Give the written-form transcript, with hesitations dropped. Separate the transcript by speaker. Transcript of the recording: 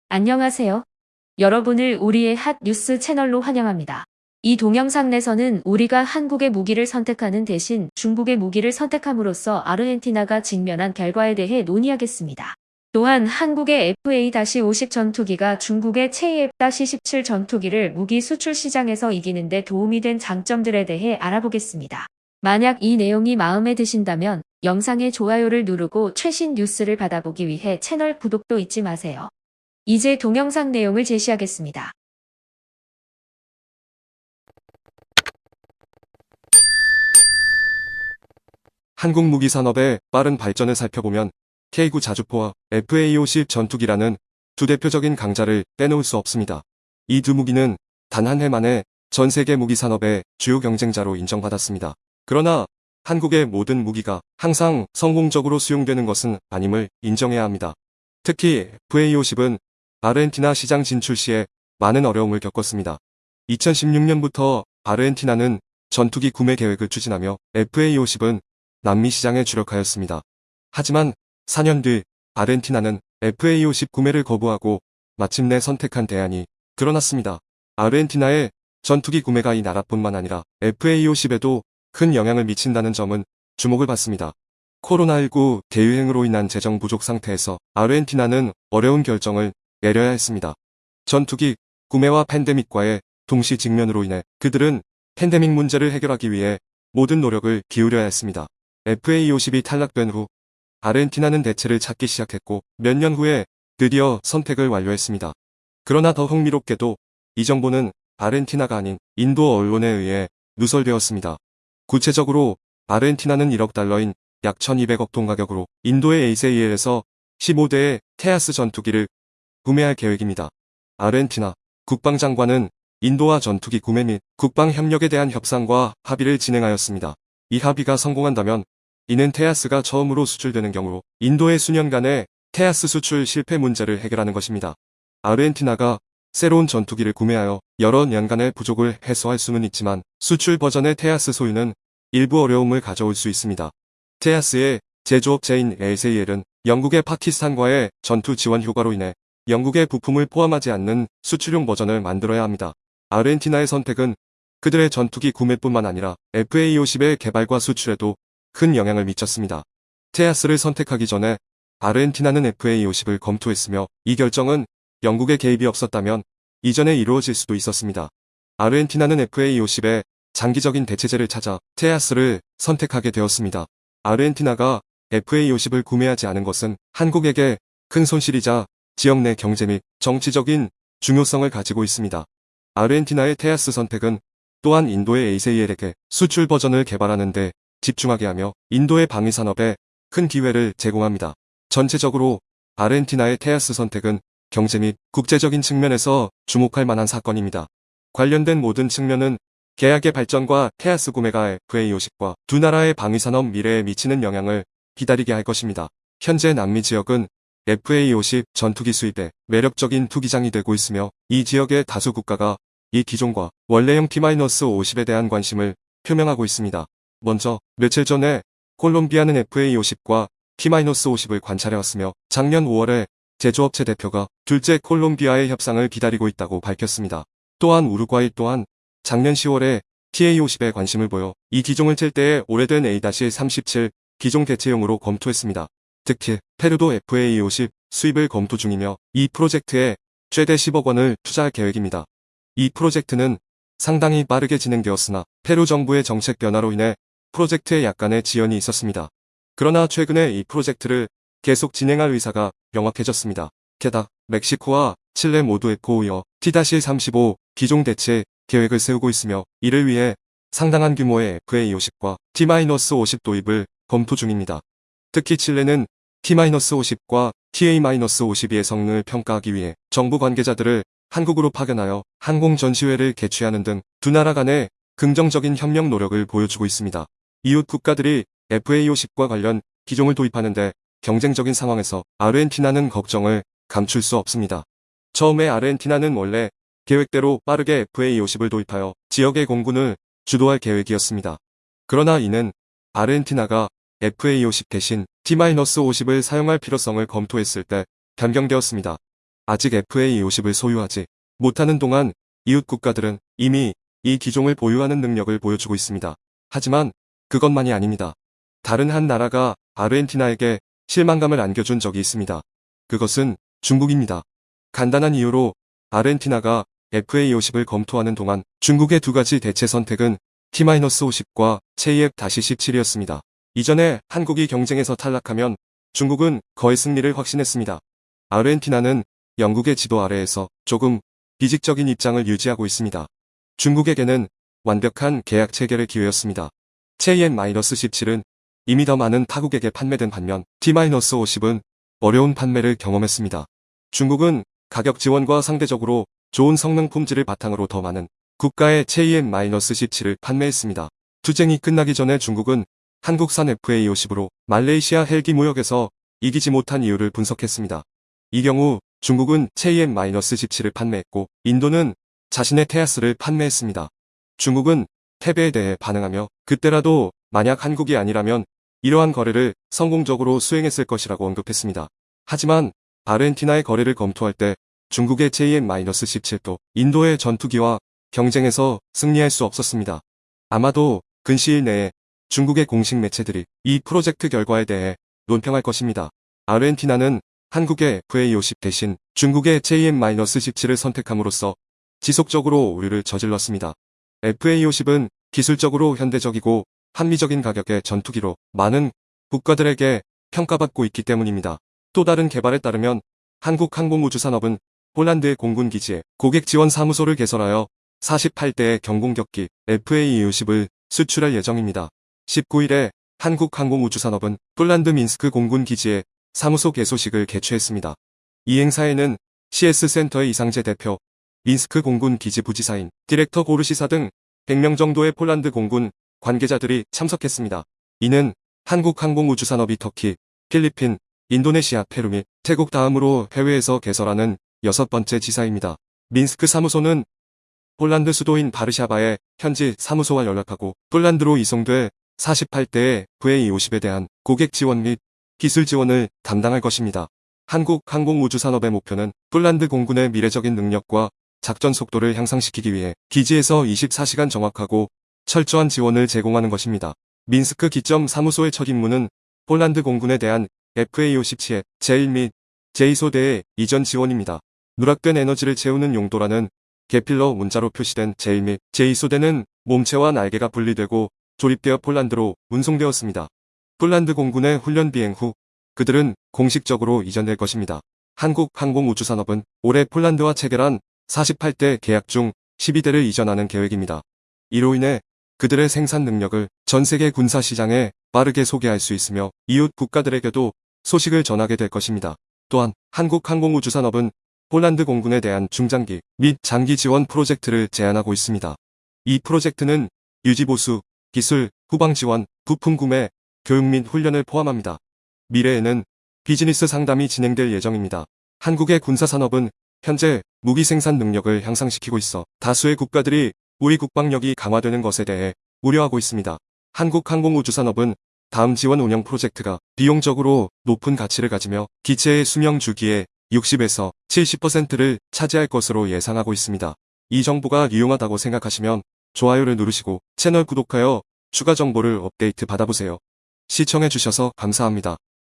Speaker 1: 안녕하세요. 여러분을 우리의 핫 뉴스 채널로 환영합니다. 이 동영상 내에서는 우리가 한국의 무기를 선택하는 대신 중국의 무기를 선택함으로써 아르헨티나가 직면한 결과에 대해 논의하겠습니다. 또한 한국의 FA-50 전투기가 중국의 F-17 전투기를 무기 수출 시장에서 이기는 데 도움이 된 장점들에 대해 알아보겠습니다. 만약 이 내용이 마음에 드신다면 영상의 좋아요를 누르고 최신 뉴스를 받아보기 위해 채널 구독도 잊지 마세요. 이제 동영상 내용을 제시하겠습니다.
Speaker 2: 한국 무기 산업의 빠른 발전을 살펴보면 K9 자주포와 FA-50 전투기라는 두 대표적인 강자를 빼놓을 수 없습니다. 이 두 무기는 단 한 해 만에 전 세계 무기 산업의 주요 경쟁자로 인정받았습니다. 그러나 한국의 모든 무기가 항상 성공적으로 수용되는 것은 아님을 인정해야 합니다. 특히 FA-50은 아르헨티나 시장 진출 시에 많은 어려움을 겪었습니다. 2016년부터 아르헨티나는 전투기 구매 계획을 추진하며 FA-50은 남미 시장에 주력하였습니다. 하지만 4년 뒤 아르헨티나는 FA-50 구매를 거부하고 마침내 선택한 대안이 드러났습니다. 아르헨티나의 전투기 구매가 이 나라뿐만 아니라 FA-50에도 큰 영향을 미친다는 점은 주목을 받습니다. 코로나19 대유행으로 인한 재정 부족 상태에서 아르헨티나는 어려운 결정을 내려야 했습니다. 전투기 구매와 팬데믹과의 동시 직면으로 인해 그들은 팬데믹 문제를 해결하기 위해 모든 노력을 기울여야 했습니다. FA-50이 탈락된 후 아르헨티나는 대체를 찾기 시작했고 몇 년 후에 드디어 선택을 완료했습니다. 그러나 더 흥미롭게도 이 정보는 아르헨티나가 아닌 인도 언론에 의해 누설되었습니다. 구체적으로 아르헨티나는 1억 달러인 약 1200억 돈 가격으로 인도의 ASAL에서 15대의 테아스 전투기를 구매할 계획입니다. 아르헨티나 국방장관은 인도와 전투기 구매 및 국방협력에 대한 협상과 합의를 진행하였습니다. 이 합의가 성공한다면 이는 테아스가 처음으로 수출되는 경우 인도의 수년간의 테아스 수출 실패 문제를 해결하는 것입니다. 아르헨티나가 새로운 전투기를 구매하여 여러 년간의 부족을 해소할 수는 있지만 수출 버전의 테아스 소유는 일부 어려움을 가져올 수 있습니다. 테아스의 제조업체인 ASAL은 영국의 파키스탄과의 전투 지원 효과로 인해 영국의 부품을 포함하지 않는 수출용 버전을 만들어야 합니다. 아르헨티나의 선택은 그들의 전투기 구매뿐만 아니라 FA-50의 개발과 수출에도 큰 영향을 미쳤습니다. 테아스를 선택하기 전에 아르헨티나는 FA-50을 검토했으며 이 결정은 영국의 개입이 없었다면 이전에 이루어질 수도 있었습니다. 아르헨티나는 FA-50의 장기적인 대체제를 찾아 테아스를 선택하게 되었습니다. 아르헨티나가 FA-50을 구매하지 않은 것은 한국에게 큰 손실이자 지역 내 경제 및 정치적인 중요성을 가지고 있습니다. 아르헨티나의 테아스 선택은 또한 인도의 ASAL에게 수출 버전을 개발하는 데 집중하게 하며 인도의 방위 산업에 큰 기회를 제공합니다. 전체적으로 아르헨티나의 테아스 선택은 경제 및 국제적인 측면에서 주목할 만한 사건입니다. 관련된 모든 측면은 계약의 발전과 테아스 구매가 FA-50과 두 나라의 방위 산업 미래에 미치는 영향을 기다리게 할 것입니다. 현재 남미 지역은 FA-50 전투기 수입에 매력적인 투기장이 되고 있으며 이 지역의 다수 국가가 이 기종과 원래형 T-50에 대한 관심을 표명하고 있습니다. 먼저 며칠 전에 콜롬비아는 FA-50과 T-50을 관찰해왔으며 작년 5월에 제조업체 대표가 둘째 콜롬비아의 협상을 기다리고 있다고 밝혔습니다. 또한 우루과이 또한 작년 10월에 TA-50에 관심을 보여 이 기종을 칠 때의 오래된 A-37 기종 대체용으로 검토했습니다. 특히 페루도 FA-50 수입을 검토 중이며 이 프로젝트에 최대 10억 원을 투자할 계획입니다. 이 프로젝트는 상당히 빠르게 진행되었으나 페루 정부의 정책 변화로 인해 프로젝트에 약간의 지연이 있었습니다. 그러나 최근에 이 프로젝트를 계속 진행할 의사가 명확해졌습니다. 게다가 멕시코와 칠레 모두 FO이어 T-35 기종 대체 계획을 세우고 있으며 이를 위해 상당한 규모의 FA-50과 T-50 도입을 검토 중입니다. 특히 칠레는 T-50과 TA-52의 성능을 평가하기 위해 정부 관계자들을 한국으로 파견하여 항공 전시회를 개최하는 등 두 나라 간의 긍정적인 협력 노력을 보여주고 있습니다. 이웃 국가들이 FA-50과 관련 기종을 도입하는데 경쟁적인 상황에서 아르헨티나는 걱정을 감출 수 없습니다. 처음에 아르헨티나는 원래 계획대로 빠르게 FA-50을 도입하여 지역의 공군을 주도할 계획이었습니다. 그러나 이는 아르헨티나가 FA50 대신 T-50을 사용할 필요성을 검토했을 때 변경되었습니다. 아직 FA50을 소유하지 못하는 동안 이웃 국가들은 이미 이 기종을 보유하는 능력을 보여주고 있습니다. 하지만 그것만이 아닙니다. 다른 한 나라가 아르헨티나에게 실망감을 안겨준 적이 있습니다. 그것은 중국입니다. 간단한 이유로 아르헨티나가 FA50을 검토하는 동안 중국의 두 가지 대체 선택은 T-50과 J-17이었습니다. 이전에 한국이 경쟁에서 탈락하면 중국은 거의 승리를 확신했습니다. 아르헨티나는 영국의 지도 아래에서 조금 비직적인 입장을 유지하고 있습니다. 중국에게는 완벽한 계약 체결의 기회였습니다. J-17은 이미 더 많은 타국에게 판매된 반면 T-50은 어려운 판매를 경험했습니다. 중국은 가격 지원과 상대적으로 좋은 성능 품질을 바탕으로 더 많은 국가의 J-17을 판매했습니다. 투쟁이 끝나기 전에 중국은 한국산 FA50으로 말레이시아 헬기 무역에서 이기지 못한 이유를 분석했습니다. 이 경우 중국은 J-17을 판매했고 인도는 자신의 테아스를 판매했습니다. 중국은 패배에 대해 반응하며 그때라도 만약 한국이 아니라면 이러한 거래를 성공적으로 수행했을 것이라고 언급했습니다. 하지만 아르헨티나의 거래를 검토할 때 중국의 J-17도 인도의 전투기와 경쟁에서 승리할 수 없었습니다. 아마도 근시일 내에 중국의 공식 매체들이 이 프로젝트 결과에 대해 논평할 것입니다. 아르헨티나는 한국의 FA50 대신 중국의 J-17을 선택함으로써 지속적으로 오류를 저질렀습니다. FA50은 기술적으로 현대적이고 합리적인 가격의 전투기로 많은 국가들에게 평가받고 있기 때문입니다. 또 다른 개발에 따르면 한국항공우주산업은 폴란드의 공군기지에 고객 지원 사무소를 개설하여 48대의 경공격기 FA50을 수출할 예정입니다. 19일에 한국항공우주산업은 폴란드 민스크 공군기지에 사무소 개소식을 개최했습니다. 이 행사에는 CS 센터의 이상재 대표, 민스크 공군기지 부지사인 디렉터 고르시사 등 100명 정도의 폴란드 공군 관계자들이 참석했습니다. 이는 한국항공우주산업이 터키, 필리핀, 인도네시아, 페루 및 태국 다음으로 해외에서 개설하는 6번째 지사입니다. 민스크 사무소는 폴란드 수도인 바르샤바의 현지 사무소와 연락하고 폴란드로 이송돼 48대의 FA50에 대한 고객 지원 및 기술 지원을 담당할 것입니다. 한국항공우주산업의 목표는 폴란드 공군의 미래적인 능력과 작전 속도를 향상시키기 위해 기지에서 24시간 정확하고 철저한 지원을 제공하는 것입니다. 민스크 기점 사무소의 첫 임무는 폴란드 공군에 대한 FA50의 제1 및 제2소대의 이전 지원입니다. 누락된 에너지를 채우는 용도라는 게필러 문자로 표시된 제1 및 제2소대는 몸체와 날개가 분리되고 조립되어 폴란드로 운송되었습니다. 폴란드 공군의 훈련 비행 후 그들은 공식적으로 이전될 것입니다. 한국항공우주산업은 올해 폴란드와 체결한 48대 계약 중 12대를 이전하는 계획입니다. 이로 인해 그들의 생산 능력을 전 세계 군사 시장에 빠르게 소개할 수 있으며 이웃 국가들에게도 소식을 전하게 될 것입니다. 또한 한국항공우주산업은 폴란드 공군에 대한 중장기 및 장기 지원 프로젝트를 제안하고 있습니다. 이 프로젝트는 유지보수, 기술, 후방 지원, 부품 구매, 교육 및 훈련을 포함합니다. 미래에는 비즈니스 상담이 진행될 예정입니다. 한국의 군사산업은 현재 무기 생산 능력을 향상시키고 있어 다수의 국가들이 우리 국방력이 강화되는 것에 대해 우려하고 있습니다. 한국항공우주산업은 다음 지원 운영 프로젝트가 비용적으로 높은 가치를 가지며 기체의 수명 주기의 60에서 70%를 차지할 것으로 예상하고 있습니다. 이 정보가 유용하다고 생각하시면 좋아요를 누르시고 채널 구독하여 추가 정보를 업데이트 받아보세요. 시청해주셔서 감사합니다.